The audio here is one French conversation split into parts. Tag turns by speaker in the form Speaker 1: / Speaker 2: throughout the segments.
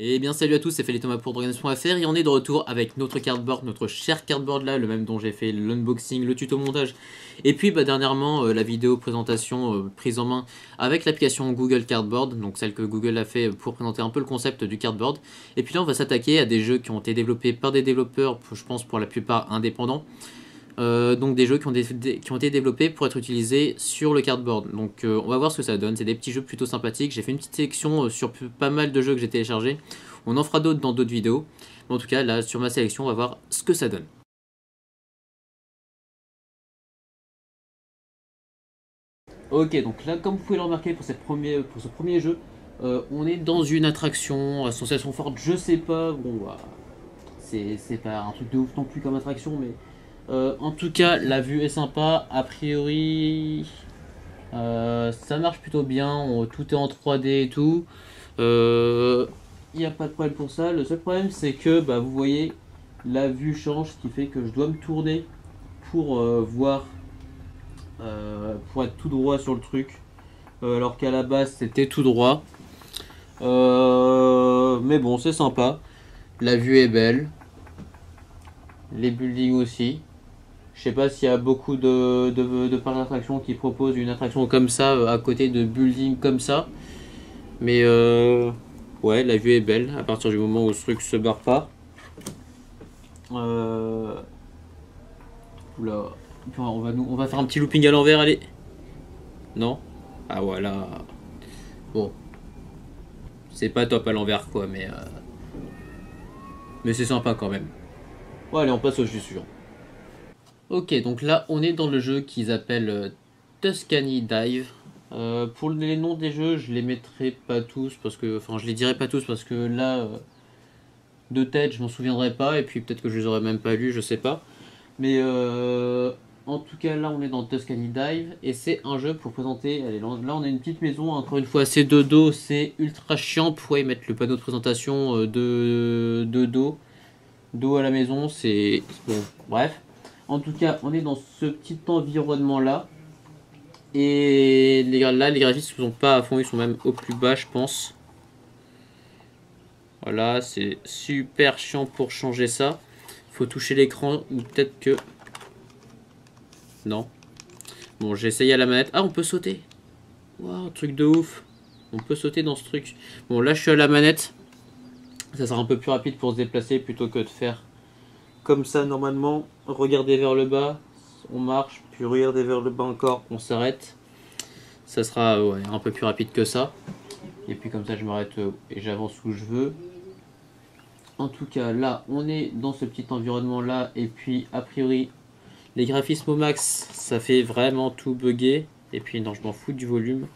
Speaker 1: Et bien salut à tous, c'est Thomas pour Dragons.fr et on est de retour avec notre cardboard, notre cher cardboard là, le même dont j'ai fait l'unboxing, le tuto montage. Et puis dernièrement la vidéo présentation prise en main avec l'application Google Cardboard, donc celle que Google a fait pour présenter un peu le concept du cardboard. Et puis là on va s'attaquer à des jeux qui ont été développés par des développeurs, je pense pour la plupart indépendants. Donc des jeux qui ont été développés pour être utilisés sur le cardboard. Donc on va voir ce que ça donne, c'est des petits jeux plutôt sympathiques. J'ai fait une petite sélection sur pas mal de jeux que j'ai téléchargés. On en fera d'autres dans d'autres vidéos. Mais en tout cas là sur ma sélection on va voir ce que ça donne. Ok, donc là comme vous pouvez le remarquer pour ce premier jeu, on est dans une attraction à sensation forte, je sais pas, bon bah, c'est pas un truc de ouf non plus comme attraction, mais en tout cas, la vue est sympa. A priori, ça marche plutôt bien. Tout est en 3D et tout. Il n'y a pas de problème pour ça. Le seul problème, c'est que vous voyez, la vue change, ce qui fait que je dois me tourner pour voir, pour être tout droit sur le truc. Alors qu'à la base, c'était tout droit. Mais bon, c'est sympa. La vue est belle. Les buildings aussi. Je sais pas s'il y a beaucoup de parcs d'attractions qui proposent une attraction comme ça à côté de buildings comme ça. Mais ouais, la vue est belle à partir du moment où ce truc se barre pas. Oula. On va faire un petit looping à l'envers, allez. Non? Ah voilà. Bon. C'est pas top à l'envers quoi, mais c'est sympa quand même. Bon allez, on passe au jeu suivant. Ok, donc là on est dans le jeu qu'ils appellent Tuscany Dive. Pour les noms des jeux, je les mettrai pas tous parce que, enfin, je les dirai pas tous parce que là, de tête, je m'en souviendrai pas et puis peut-être que je les aurais même pas lus, je sais pas. Mais en tout cas, là, on est dans Tuscany Dive et c'est un jeu pour présenter. Allez, là, on a une petite maison. Encore une fois, c'est de dos, c'est ultra chiant. Pourquoi y mettre le panneau de présentation de dos à la maison, c'est bon. Bref. En tout cas, on est dans ce petit environnement là. Et là, les graphismes ne sont pas à fond, ils sont même au plus bas, je pense. Voilà, c'est super chiant pour changer ça. Il faut toucher l'écran, ou peut-être que... Non. Bon, j'ai essayé à la manette. Ah, on peut sauter. Waouh, truc de ouf. On peut sauter dans ce truc. Bon, là, je suis à la manette. Ça sera un peu plus rapide pour se déplacer plutôt que de faire comme ça, normalement. Regarder vers le bas, on marche. Puis regarder vers le bas encore, on s'arrête. Ça sera ouais, un peu plus rapide que ça. Et puis comme ça je m'arrête et j'avance où je veux. En tout cas là on est dans ce petit environnement là. Et puis a priori les graphismes au max ça fait vraiment tout bugger. Et puis non, je m'en fous du volume.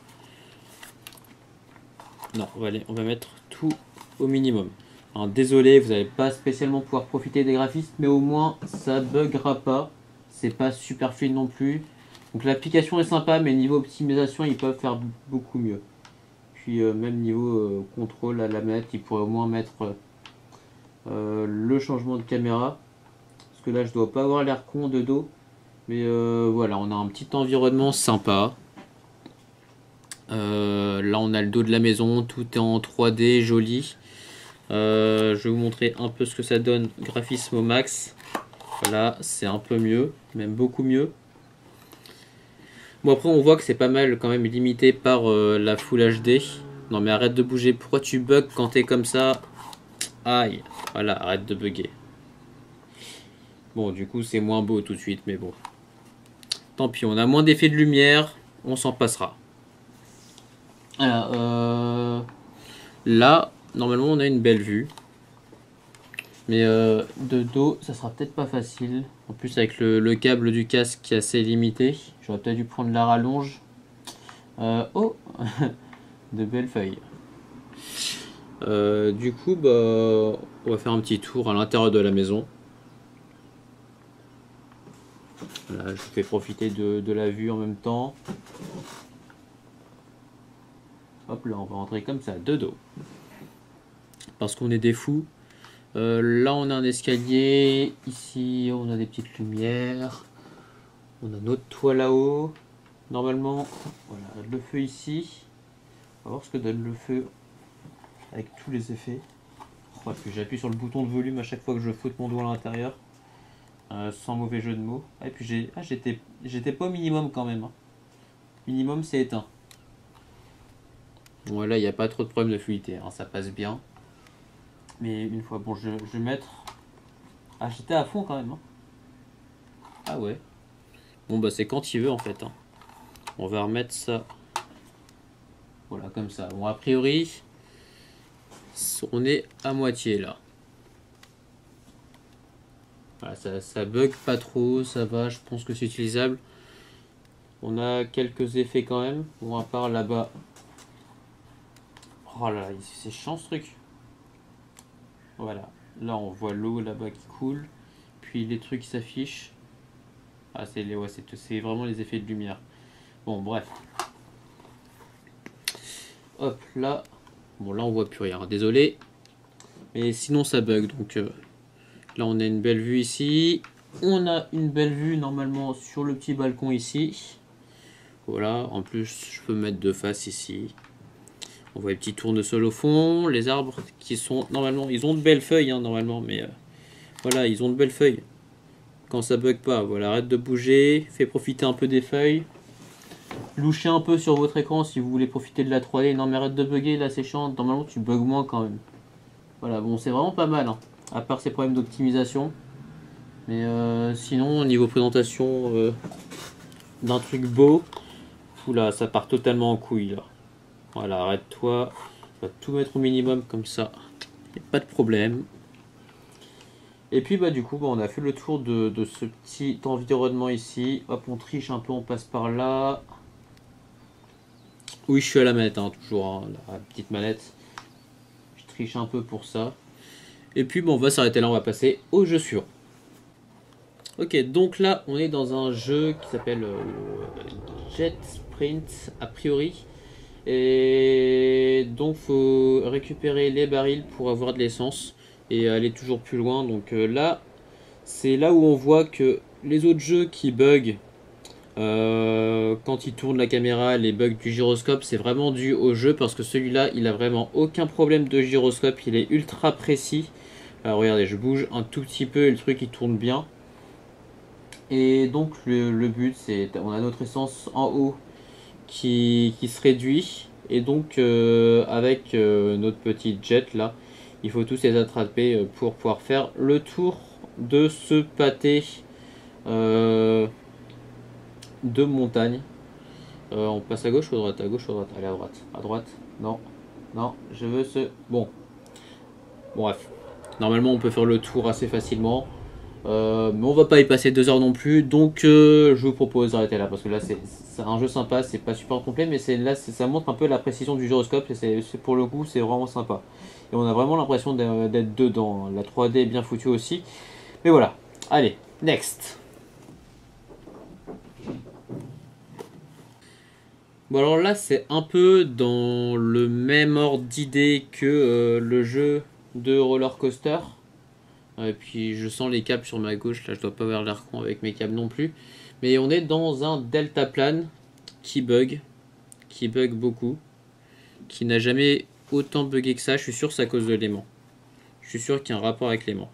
Speaker 1: Non, on va mettre tout au minimum. Alors, désolé, vous n'allez pas spécialement pouvoir profiter des graphismes, mais au moins ça buggera pas. C'est pas super fluide non plus. Donc l'application est sympa, mais niveau optimisation ils peuvent faire beaucoup mieux. Puis même niveau contrôle à la manette, ils pourraient au moins mettre le changement de caméra. Parce que là je dois pas avoir l'air con de dos. Mais voilà, on a un petit environnement sympa. Là on a le dos de la maison, tout est en 3D, joli. Je vais vous montrer un peu ce que ça donne, graphisme au max. Voilà, c'est un peu mieux, même beaucoup mieux. Bon après on voit que c'est pas mal quand même limité par la Full HD. Non mais arrête de bouger, pourquoi tu bugs quand t'es comme ça? Aïe, voilà, arrête de bugger. Bon du coup c'est moins beau tout de suite, mais bon. Tant pis, on a moins d'effets de lumière, on s'en passera. Alors, là, normalement on a une belle vue. Mais de dos, ça sera peut-être pas facile. En plus avec le câble du casque qui est assez limité. J'aurais peut-être dû prendre la rallonge. Oh de belles feuilles. Du coup, on va faire un petit tour à l'intérieur de la maison. Voilà, je vous fais profiter de la vue en même temps. Hop là, on va rentrer comme ça, de dos. Parce qu'on est des fous. Là, on a un escalier. Ici, on a des petites lumières. On a notre toit là-haut. Normalement, voilà, le feu ici. On va voir ce que donne le feu avec tous les effets. Ouais, puis j'appuie sur le bouton de volume à chaque fois que je foute mon doigt à l'intérieur. Sans mauvais jeu de mots. Et puis j'étais pas au minimum quand même. Hein. Minimum c'est éteint. Bon là il n'y a pas trop de problème de fluidité, hein, ça passe bien. Mais une fois, bon je vais mettre... Ah j'étais à fond quand même. Hein. Ah ouais. Bon bah c'est quand il veut en fait. Hein. On va remettre ça. Voilà comme ça. Bon a priori, on est à moitié là. Voilà, ça bug pas trop, ça va, je pense que c'est utilisable. On a quelques effets quand même. Bon, à part là-bas. Oh là là, c'est chiant ce truc. Voilà, là on voit l'eau là-bas qui coule. Puis les trucs qui s'affichent. Ah, c'est vraiment les effets de lumière. Bon, bref. Hop, là. Bon, là on voit plus rien, désolé. Mais sinon ça bug, donc là on a une belle vue ici. On a une belle vue normalement sur le petit balcon ici. Voilà, en plus je peux mettre de face ici. On voit les petits tournesols au fond, les arbres qui sont normalement, ils ont de belles feuilles hein, normalement, mais voilà, ils ont de belles feuilles. Quand ça bug pas, voilà, arrête de bouger, fais profiter un peu des feuilles. Louchez un peu sur votre écran si vous voulez profiter de la 3D. Non mais arrête de bugger, là c'est chiant, normalement tu bugs moins quand même. Voilà, bon c'est vraiment pas mal, hein, à part ces problèmes d'optimisation. Mais sinon, au niveau présentation d'un truc beau, oula, ça part totalement en couille là. Voilà, arrête-toi. On va tout mettre au minimum comme ça. Y a pas de problème. Et puis bah du coup, bah, on a fait le tour de ce petit environnement ici. Hop, on triche un peu, on passe par là. Oui, je suis à la manette, hein, toujours, hein, la petite manette. Je triche un peu pour ça. Et puis bon, on va s'arrêter là, on va passer au jeu suivant. Ok, donc là, on est dans un jeu qui s'appelle Jet Sprint, a priori. Et donc, faut récupérer les barils pour avoir de l'essence et aller toujours plus loin. Donc là, c'est là où on voit que les autres jeux qui bug quand ils tournent la caméra, les bugs du gyroscope, c'est vraiment dû au jeu parce que celui-là, il a vraiment aucun problème de gyroscope. Il est ultra précis. Alors regardez, je bouge un tout petit peu et le truc il tourne bien. Et donc le but c'est, on a notre essence en haut qui se réduit. Et donc avec notre petit jet là, il faut tous les attraper pour pouvoir faire le tour de ce pâté de montagne. On passe à gauche ou à droite? À gauche ou à droite? Allez à droite. À droite? Non. Non, je veux ce... Bon. Bref. Normalement on peut faire le tour assez facilement. Mais on va pas y passer 2 heures non plus, donc je vous propose d'arrêter là parce que là c'est un jeu sympa, c'est pas super complet, mais là ça montre un peu la précision du gyroscope et c'est pour le coup c'est vraiment sympa. Et on a vraiment l'impression d'être dedans. La 3D est bien foutue aussi, mais voilà. Allez, next. Bon alors là c'est un peu dans le même ordre d'idée que le jeu de roller coaster. Et puis je sens les câbles sur ma gauche, là je dois pas avoir l'air con avec mes câbles non plus. Mais on est dans un deltaplane qui bug beaucoup, qui n'a jamais autant bugué que ça. Je suis sûr que c'est à cause de l'aimant. Je suis sûr qu'il y a un rapport avec l'aimant.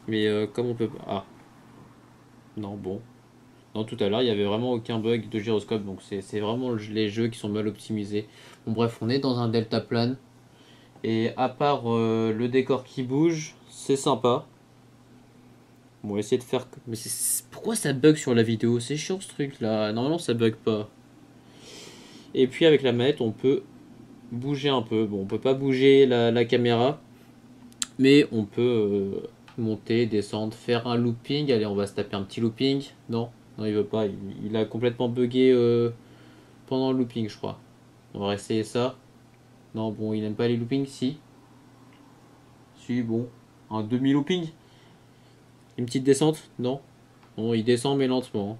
Speaker 1: Mais comme on peut pas... Ah. Non, bon. Non, tout à l'heure il y avait vraiment aucun bug de gyroscope, donc c'est vraiment les jeux qui sont mal optimisés. Bon bref, on est dans un deltaplane. Et à part le décor qui bouge, c'est sympa. Bon, on va essayer de faire... Mais pourquoi ça bug sur la vidéo? C'est chiant ce truc là. Normalement ça bug pas. Et puis avec la manette on peut bouger un peu. Bon, on peut pas bouger la caméra. Mais on peut monter, descendre, faire un looping. Allez, on va se taper un petit looping. Non, non il veut pas. Il a complètement bugué pendant le looping je crois. On va essayer ça. Non, bon, il n'aime pas les loopings, si. Si, bon. Un demi-looping. Une petite descente. Non. Bon, il descend, mais lentement.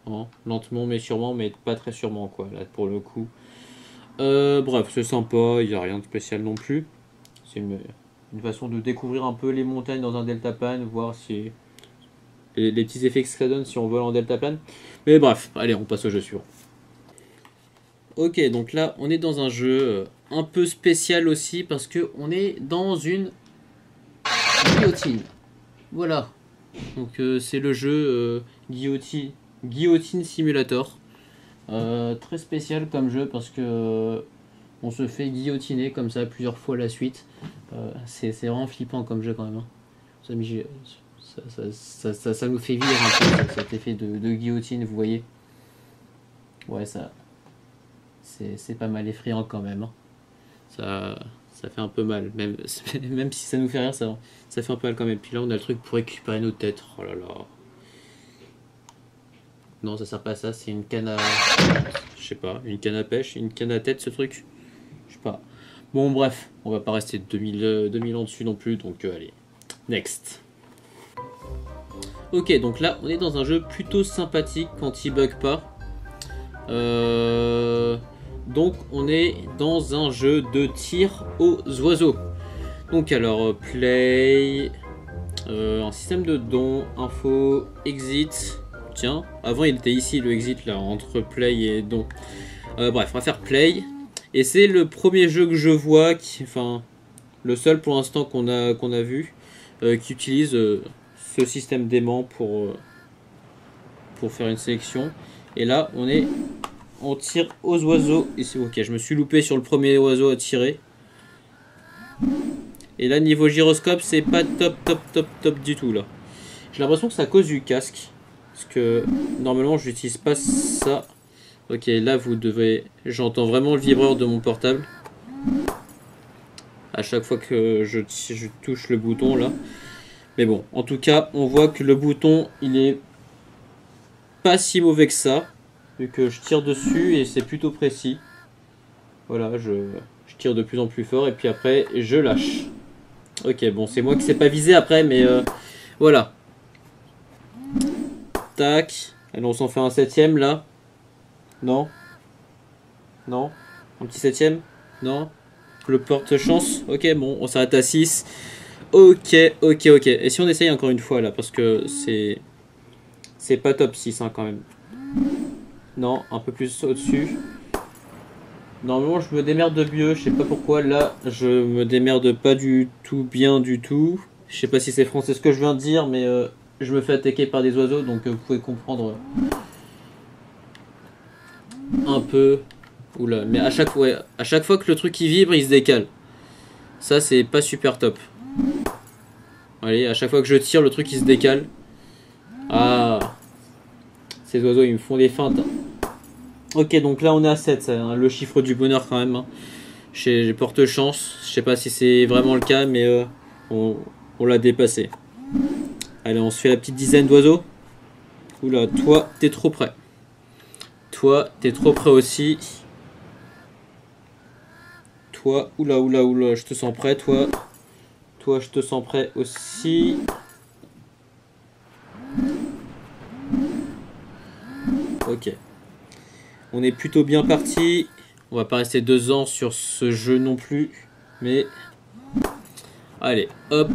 Speaker 1: Hein. Lentement, mais sûrement, mais pas très sûrement, quoi, là, pour le coup. Bref, c'est sympa, il n'y a rien de spécial non plus. C'est une façon de découvrir un peu les montagnes dans un deltaplane, voir si... Les petits effets que ça donne si on vole en deltaplane. Mais bref, allez, on passe au jeu suivant. Ok, donc là, on est dans un jeu un peu spécial aussi parce que on est dans une guillotine. Voilà. Donc c'est le jeu Guillotine Simulator. Très spécial comme jeu parce que on se fait guillotiner comme ça plusieurs fois la suite. C'est vraiment flippant comme jeu quand même. Hein. Ça nous fait vivre un peu cet effet de guillotine, vous voyez. Ouais, c'est pas mal effrayant quand même. Hein. Ça fait un peu mal. Même si ça nous fait rire, ça fait un peu mal quand même. Puis là, on a le truc pour récupérer nos têtes. Oh là là. Non, ça sert pas à ça. C'est une canne à... Je sais pas. Une canne à pêche. Une canne à tête, ce truc. Je sais pas. Bon, bref. On va pas rester 2000 ans dessus non plus. Donc, allez. Next. Ok, donc là, on est dans un jeu plutôt sympathique quand il bug pas. Donc on est dans un jeu de tir aux oiseaux. Donc alors play, un système de dons, info, exit. Tiens, avant il était ici le exit là entre play et don. Bref, on va faire play. Et c'est le premier jeu que je vois, enfin le seul pour l'instant qu'on a vu, qui utilise ce système d'aimant pour faire une sélection. Et là on tire aux oiseaux. Et c'est ok, je me suis loupé sur le premier oiseau à tirer. Et là niveau gyroscope c'est pas top du tout là. J'ai l'impression que c'est à cause du casque. Parce que normalement j'utilise pas ça. Ok, là vous devez... J'entends vraiment le vibreur de mon portable. À chaque fois que je touche le bouton là. Mais bon, en tout cas on voit que le bouton il est pas si mauvais que ça. Vu que je tire dessus et c'est plutôt précis. Voilà, je tire de plus en plus fort et puis après je lâche. Ok, bon c'est moi qui sais pas viser après mais voilà. Tac. Allez, on s'en fait un septième là. Non. Non. Un petit septième. Non. Le porte-chance. Ok, bon, on s'arrête à 6. Ok. Et si on essaye encore une fois là, parce que c'est pas top 6 hein, quand même. Non, un peu plus au-dessus. Normalement, je me démerde de mieux. Je sais pas pourquoi. Là, je me démerde pas du tout bien du tout. Je sais pas si c'est français ce que je viens de dire, mais je me fais attaquer par des oiseaux, donc vous pouvez comprendre un peu. Oula, mais à chaque fois que le truc il vibre, il se décale. Ça, c'est pas super top. Allez, à chaque fois que je tire, le truc il se décale. Ah, ces oiseaux ils me font des feintes. Ok, donc là on est à 7, hein, le chiffre du bonheur quand même. Hein. J'ai porte chance, je sais pas si c'est vraiment le cas, mais on l'a dépassé. Allez, on se fait la petite dizaine d'oiseaux. Oula, toi t'es trop près. Toi t'es trop près aussi. Toi, oula, je te sens prêt, toi. Toi, je te sens prêt aussi. Ok. On est plutôt bien parti. On va pas rester 2 ans sur ce jeu non plus. Mais... Allez, hop.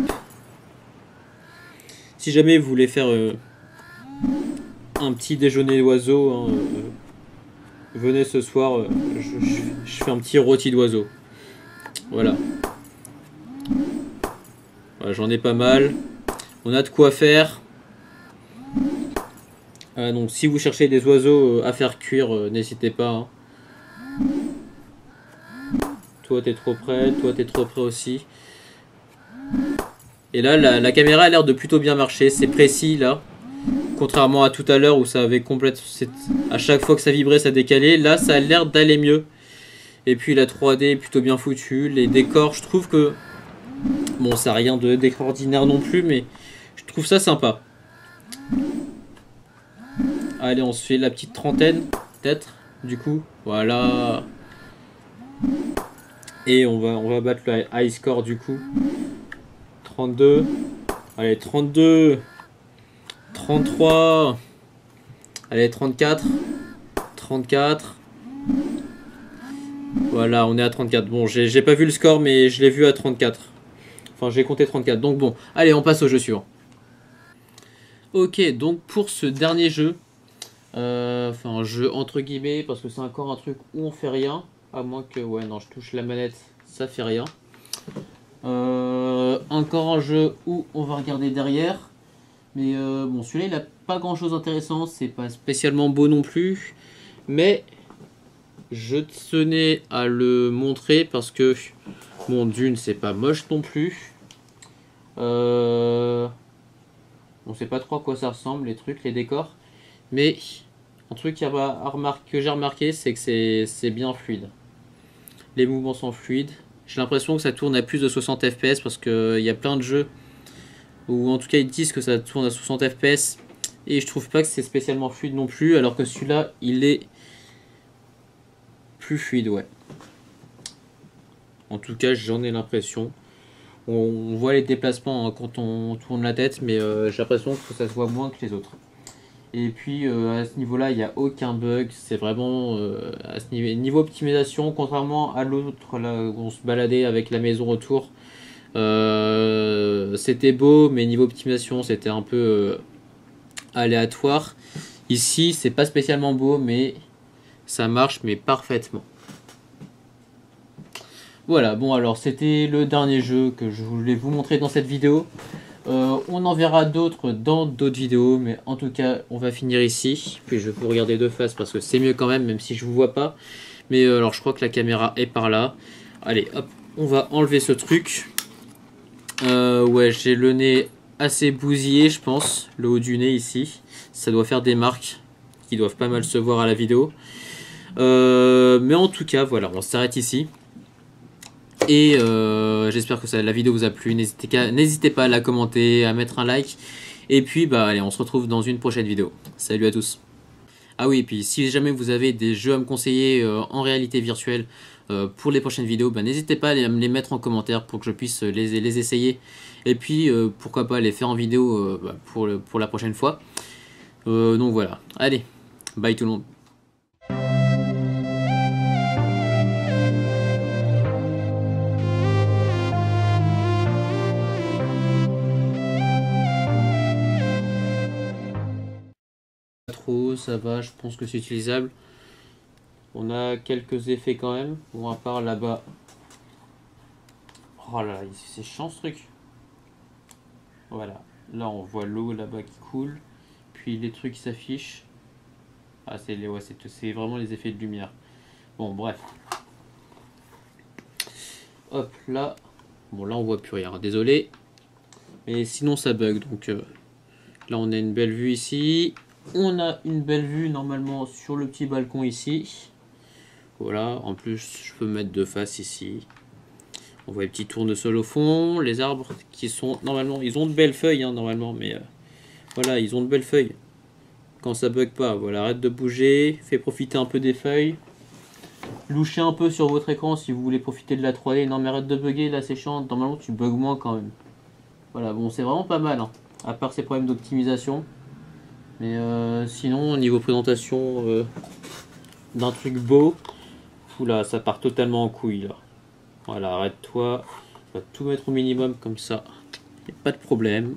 Speaker 1: Si jamais vous voulez faire un petit déjeuner d'oiseau, hein, venez ce soir. Je fais un petit rôti d'oiseau. Voilà. Voilà, j'en ai pas mal. On a de quoi faire. Donc si vous cherchez des oiseaux à faire cuire, n'hésitez pas. Hein. Toi t'es trop près aussi. Et là la caméra a l'air de plutôt bien marcher, c'est précis là. Contrairement à tout à l'heure où ça avait complètement... À chaque fois que ça vibrait ça décalait, là ça a l'air d'aller mieux. Et puis la 3D est plutôt bien foutue, les décors je trouve que... Bon ça n'a rien d'extraordinaire non plus mais je trouve ça sympa. Allez, on se fait la petite trentaine, peut-être, du coup. Voilà. Et on va battre le high score, du coup. 32. Allez, 32. 33. Allez, 34. 34. Voilà, on est à 34. Bon, j'ai pas vu le score, mais je l'ai vu à 34. Enfin, j'ai compté 34. Donc bon, allez, on passe au jeu suivant. Ok, donc pour ce dernier jeu... Enfin, un jeu entre guillemets, parce que c'est encore un truc où on fait rien. À moins que, ouais, non, je touche la manette, ça fait rien. Encore un jeu où on va regarder derrière. Mais bon, celui-là, il a pas grand-chose d'intéressant. C'est pas spécialement beau non plus. Mais je tenais à le montrer parce que, bon, d'une, c'est pas moche non plus. On sait pas trop à quoi ça ressemble, les trucs, les décors. Mais un truc que j'ai remarqué, c'est que c'est bien fluide. Les mouvements sont fluides. J'ai l'impression que ça tourne à plus de 60 FPS parce qu'il y a plein de jeux où en tout cas ils disent que ça tourne à 60 FPS et je trouve pas que c'est spécialement fluide non plus, alors que celui-là il est plus fluide, ouais. En tout cas, j'en ai l'impression. On voit les déplacements hein, quand on tourne la tête, mais j'ai l'impression que ça se voit moins que les autres. Et puis à ce niveau-là, il n'y a aucun bug. C'est vraiment à ce niveau optimisation, contrairement à l'autre là où on se baladait avec la maison autour. C'était beau, mais niveau optimisation, c'était un peu aléatoire. Ici, c'est pas spécialement beau, mais ça marche, mais parfaitement. Voilà, bon alors c'était le dernier jeu que je voulais vous montrer dans cette vidéo. On en verra d'autres dans d'autres vidéos, mais en tout cas, on va finir ici. Puis je vais vous regarder de face parce que c'est mieux quand même, même si je vous vois pas. Mais alors je crois que la caméra est par là. Allez, hop, on va enlever ce truc. Ouais, j'ai le nez assez bousillé, je pense. Le haut du nez ici. Ça doit faire des marques qui doivent pas mal se voir à la vidéo. Mais en tout cas, voilà, on s'arrête ici. Et j'espère que la vidéo vous a plu. N'hésitez pas à la commenter, à mettre un like. Et puis, bah, allez, on se retrouve dans une prochaine vidéo. Salut à tous. Ah oui, et puis si jamais vous avez des jeux à me conseiller en réalité virtuelle pour les prochaines vidéos, bah, n'hésitez pas à me les mettre en commentaire pour que je puisse les essayer. Et puis, pourquoi pas les faire en vidéo bah, pour la prochaine fois. Donc voilà. Allez, bye tout le monde. Trop, ça va, je pense que c'est utilisable. On a quelques effets quand même. Bon, à part là-bas. Oh là là, c'est chiant ce truc. Voilà, là on voit l'eau là-bas qui coule. Puis les trucs qui s'affichent. Ah, c'est vraiment les effets de lumière. Bon, bref. Hop, là. Bon, là on voit plus rien, désolé. Mais sinon ça bug, donc là on a une belle vue ici. On a une belle vue normalement sur le petit balcon ici. Voilà, en plus je peux me mettre de face ici. On voit les petits tournesols au fond, les arbres qui sont normalement, ils ont de belles feuilles hein, normalement, mais voilà, ils ont de belles feuilles. Quand ça bug pas, voilà, arrête de bouger, fais profiter un peu des feuilles. Louchez un peu sur votre écran si vous voulez profiter de la 3D. Non mais arrête de bugger, là c'est chiant, normalement tu bugs moins quand même. Voilà, bon c'est vraiment pas mal, hein, à part ces problèmes d'optimisation. Mais sinon, niveau présentation d'un truc beau, oula, ça part totalement en couille là. Voilà, arrête-toi, on va tout mettre au minimum comme ça, y a pas de problème.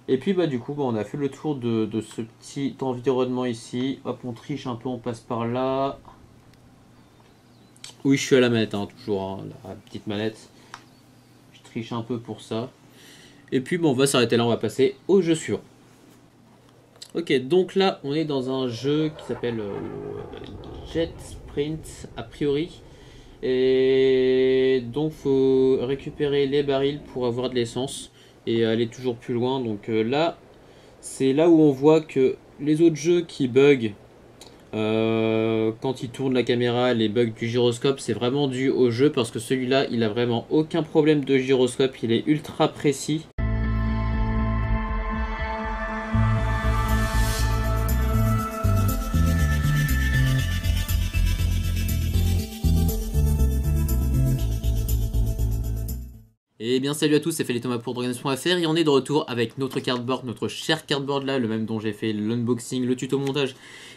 Speaker 1: Et puis bah du coup, bah, on a fait le tour de ce petit environnement ici. Hop, on triche un peu, on passe par là. Oui, je suis à la manette, hein, toujours, hein, la petite manette. Je triche un peu pour ça. Et puis bon, on va s'arrêter là, on va passer au jeu suivant. Ok, donc là, on est dans un jeu qui s'appelle Jet Sprint, a priori. Et donc, faut récupérer les barils pour avoir de l'essence et aller toujours plus loin. Donc là, c'est là où on voit que les autres jeux qui bug quand ils tournent la caméra, les bugs du gyroscope, c'est vraiment dû au jeu parce que celui-là, il a vraiment aucun problème de gyroscope. Il est ultra précis. Et bien salut à tous, c'est Thomas pour Dragons.fr et on est de retour avec notre cardboard, notre cher cardboard là, le même dont j'ai fait l'unboxing, le tuto montage.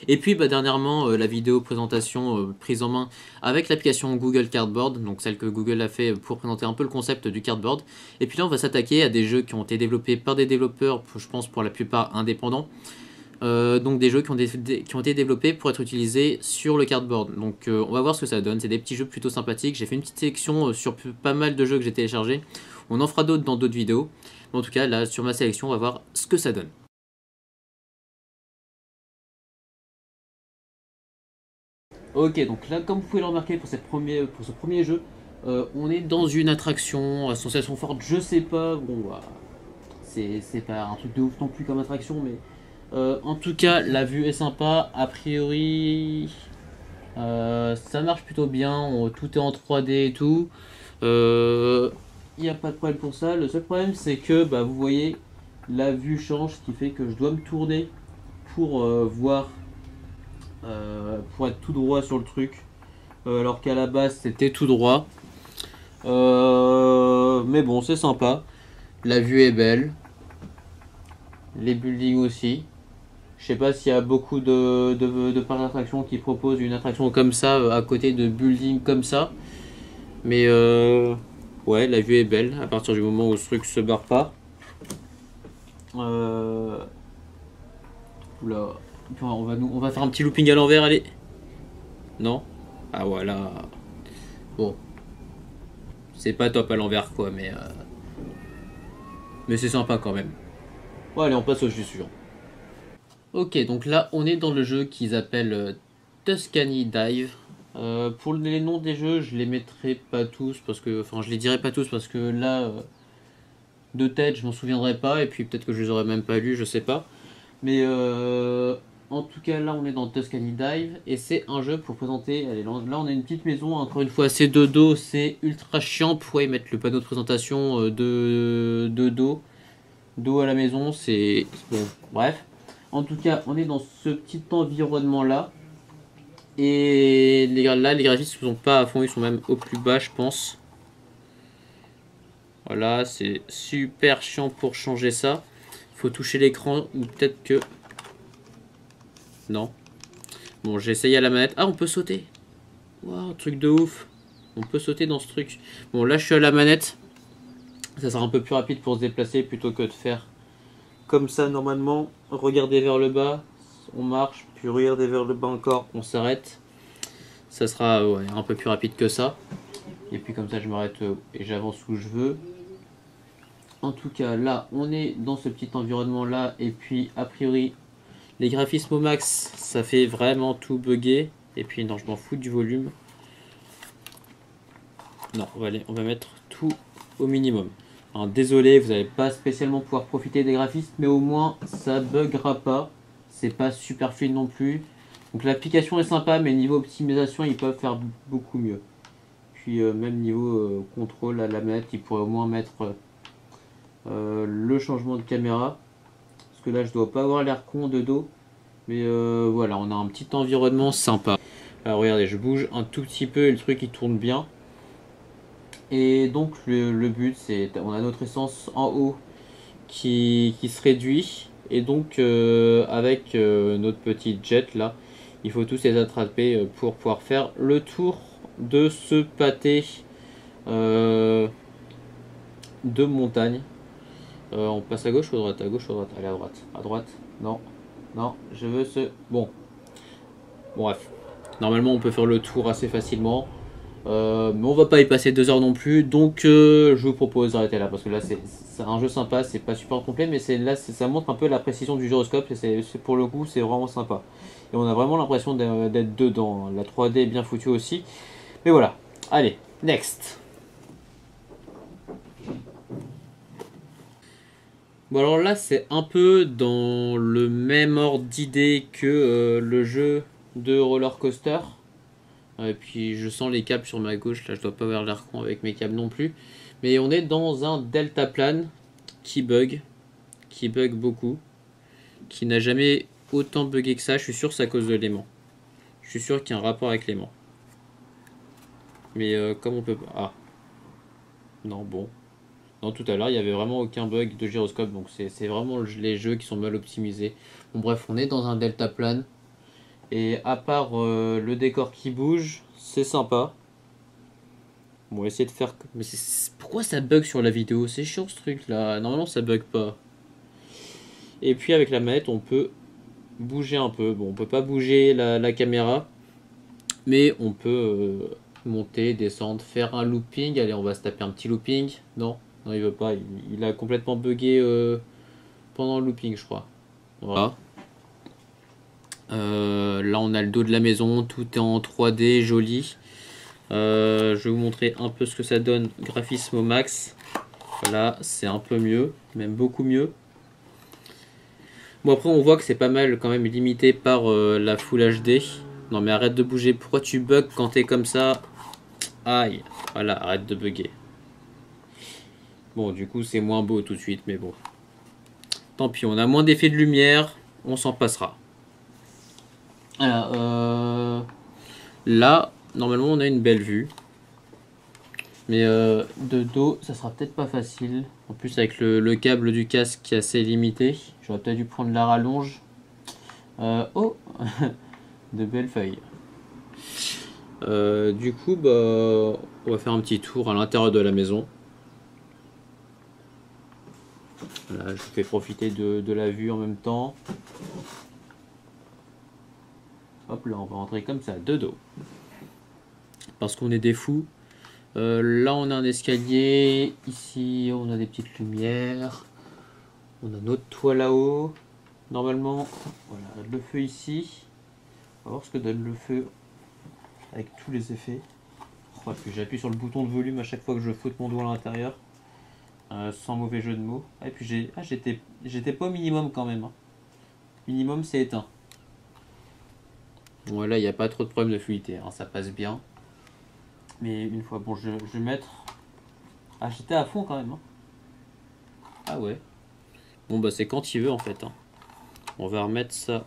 Speaker 1: Et puis bah, dernièrement la vidéo présentation prise en main avec l'application Google Cardboard, donc celle que Google a fait pour présenter un peu le concept du cardboard. Et puis là on va s'attaquer à des jeux qui ont été développés par des développeurs, je pense pour la plupart indépendants. Donc des jeux qui ont été développés pour être utilisés sur le cardboard. Donc on va voir ce que ça donne. C'est des petits jeux plutôt sympathiques. J'ai fait une petite sélection sur pas mal de jeux que j'ai téléchargés. On en fera d'autres dans d'autres vidéos. Mais en tout cas, là, sur ma sélection, on va voir ce que ça donne. Ok, donc là, comme vous pouvez le remarquer pour ce premier jeu, on est dans une attraction à sensation forte. Je sais pas, bon, bah, c'est pas un truc de ouf non plus comme attraction, mais en tout cas, la vue est sympa. A priori, ça marche plutôt bien. Tout est en 3D et tout. Il n'y a pas de problème pour ça. Le seul problème, c'est que bah, vous voyez, la vue change, ce qui fait que je dois me tourner pour voir, pour être tout droit sur le truc. Alors qu'à la base, c'était tout droit. Mais bon, c'est sympa. La vue est belle. Les buildings aussi. Je sais pas s'il y a beaucoup de parcs d'attractions qui proposent une attraction comme ça à côté de buildings comme ça. Mais ouais, la vue est belle à partir du moment où ce truc se barre pas. Oula. On va faire un petit looping à l'envers, allez. Non? Ah voilà. Bon. C'est pas top à l'envers quoi, mais c'est sympa quand même. Bon allez, on passe au jeu suivant. Ok, donc là on est dans le jeu qu'ils appellent Tuscany Dive. Pour les noms des jeux, je les mettrai pas tous parce que, enfin, je les dirai pas tous parce que là, de tête, je m'en souviendrai pas et puis peut-être que je les aurais même pas lus, je sais pas. Mais en tout cas, là, on est dans Tuscany Dive et c'est un jeu pour présenter. Allez, là, on a une petite maison. Encore une fois, c'est de dos, c'est ultra chiant. Pourquoi y mettre le panneau de présentation de dos à la maison, c'est bon, bref. En tout cas, on est dans ce petit environnement là. Et là, les graphismes ne sont pas à fond, ils sont même au plus bas, je pense. Voilà, c'est super chiant pour changer ça. Il faut toucher l'écran ou peut-être que... Non. Bon, j'ai essayé à la manette. Ah, on peut sauter. Waouh, truc de ouf. On peut sauter dans ce truc. Bon, là, je suis à la manette. Ça sera un peu plus rapide pour se déplacer plutôt que de faire comme ça normalement. Regardez vers le bas, on marche. Puis regardez vers le bas encore, on s'arrête. Ça sera ouais, un peu plus rapide que ça. Et puis comme ça, je m'arrête et j'avance où je veux. En tout cas, là, on est dans ce petit environnement-là. Et puis, a priori, les graphismes au max, ça fait vraiment tout bugger. Et puis, non, je m'en fous du volume. Non, on va mettre tout au minimum. Alors, désolé, vous n'allez pas spécialement pouvoir profiter des graphismes, mais au moins, ça buggera pas. C'est pas super fluide non plus. Donc, l'application est sympa, mais niveau optimisation, ils peuvent faire beaucoup mieux. Puis, même niveau contrôle à la manette, ils pourraient au moins mettre... le changement de caméra parce que là je dois pas avoir l'air con de dos mais voilà, on a un petit environnement sympa. Alors regardez, je bouge un tout petit peu et le truc il tourne bien. Et donc le but c'est, on a notre essence en haut qui se réduit et donc avec notre petit jet là, il faut tous les attraper pour pouvoir faire le tour de ce pâté de montagne. On passe à gauche ou à droite? À gauche ou à droite? Allez, à droite. À droite. Non. Non, je veux ce... Bon. Bref. Normalement, on peut faire le tour assez facilement. Mais on va pas y passer 2 heures non plus. Donc, je vous propose d'arrêter là. Parce que là, c'est un jeu sympa. C'est pas super complet. Mais là, ça montre un peu la précision du gyroscope. Et pour le coup, c'est vraiment sympa. Et on a vraiment l'impression d'être dedans. La 3D est bien foutue aussi. Mais voilà. Allez, next. Bon alors là c'est un peu dans le même ordre d'idée que le jeu de roller coaster. Et puis je sens les câbles sur ma gauche, là je dois pas avoir l'air con avec mes câbles non plus. Mais on est dans un deltaplane qui bug beaucoup, qui n'a jamais autant bugué que ça. Je suis sûr que c'est à cause de l'aimant. Je suis sûr qu'il y a un rapport avec l'aimant. Mais comme on peut pas... Ah, non bon. Non, tout à l'heure, il n'y avait vraiment aucun bug de gyroscope, donc c'est vraiment les jeux qui sont mal optimisés. Bon, bref, on est dans un deltaplane. Et à part le décor qui bouge, c'est sympa. Bon, on va essayer de faire... Mais pourquoi ça bug sur la vidéo? C'est chiant ce truc là. Normalement, ça bug pas. Et puis avec la manette, on peut bouger un peu. Bon, on peut pas bouger la caméra, mais on peut monter, descendre, faire un looping. Allez, on va se taper un petit looping. Non, non, il veut pas. Il a complètement bugué pendant le looping, je crois. Voilà. Là, on a le dos de la maison. Tout est en 3D, joli. Je vais vous montrer un peu ce que ça donne graphisme au max. Voilà, c'est un peu mieux, même beaucoup mieux. Bon, après, on voit que c'est pas mal quand même limité par la Full HD. Non, mais arrête de bouger. Pourquoi tu bugs quand t'es comme ça? Aïe. Voilà, arrête de bugger. Bon, du coup, c'est moins beau tout de suite, mais bon. Tant pis, on a moins d'effets de lumière. On s'en passera. Alors, là, normalement, on a une belle vue. Mais de dos, ça sera peut-être pas facile. En plus, avec le câble du casque qui est assez limité, j'aurais peut-être dû prendre la rallonge. Oh, de belles feuilles. Du coup, bah, on va faire un petit tour à l'intérieur de la maison. Voilà, je vous fais profiter de la vue en même temps. Hop là, on va rentrer comme ça, de dos. Parce qu'on est des fous. Là, on a un escalier. Ici, on a des petites lumières. On a notre toit là-haut. Normalement, voilà, le feu ici. On va voir ce que donne le feu avec tous les effets. Oh, puis j'appuie sur le bouton de volume à chaque fois que je foute mon doigt à l'intérieur. Sans mauvais jeu de mots. Et puis j'étais pas au minimum quand même. Hein. Minimum, c'est éteint. Bon, là, il n'y a pas trop de problème de fluidité. Hein, ça passe bien. Mais une fois, bon, je vais mettre... Ah, j'étais à fond quand même. Hein. Ah ouais. Bon, bah c'est quand il veut en fait. Hein. On va remettre ça.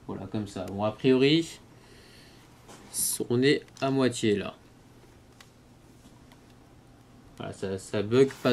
Speaker 1: Voilà, comme ça. Bon, a priori, on est à moitié là. Voilà, ça bug pas.